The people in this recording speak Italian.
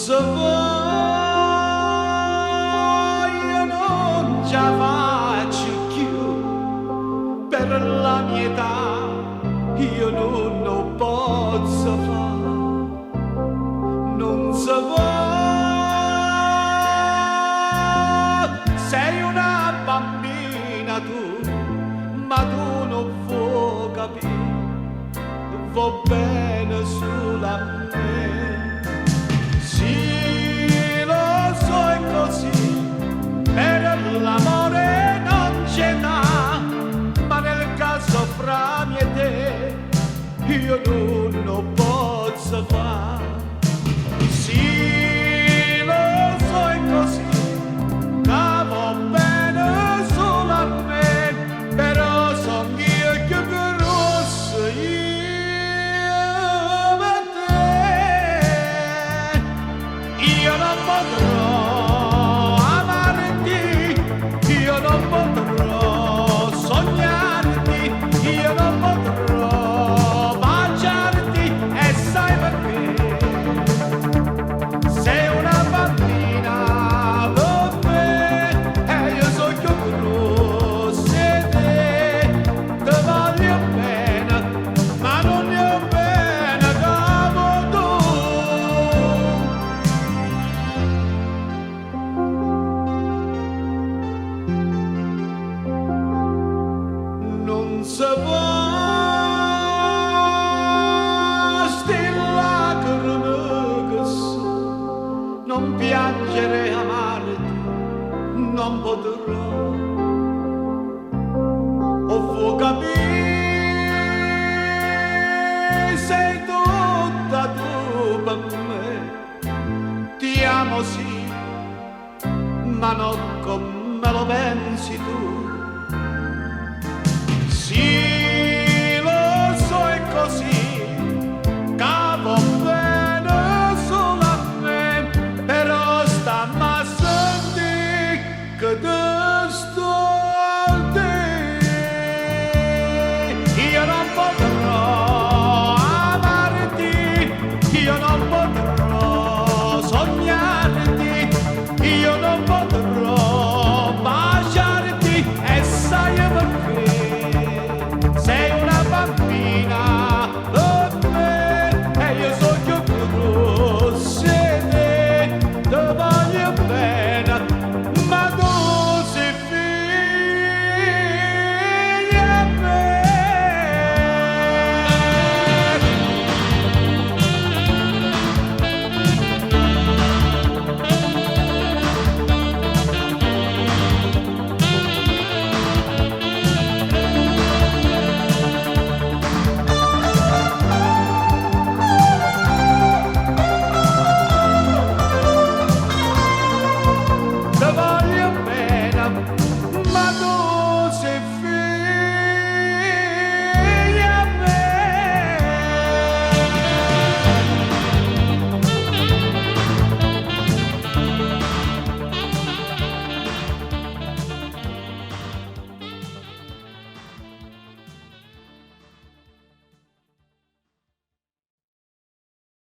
si può, io non ce la faccio più, per la mia età io non lo posso fare, non si può, sei una bambina tu, ma tu non vuoi capire, va bene sulla me. Sì, lo so è così, per l'amore non c'è età, ma nel caso fra me e te io non lo posso fare. Sì, lo so è così, va bene solo a me, però son io che grosso io per te. Io non potrò amarti, io non potrò sognarti, io non potrò baciarti, e sai perché? Sei una bambina per me e io so più grosso di te, ti voglio bene, ma non ne ho bene come tu. Non si può lacrime che so, non piangere amarti, non potrò. O vuoi capire, sei tutta tu per me, ti amo sì, ma non come lo pensi tu.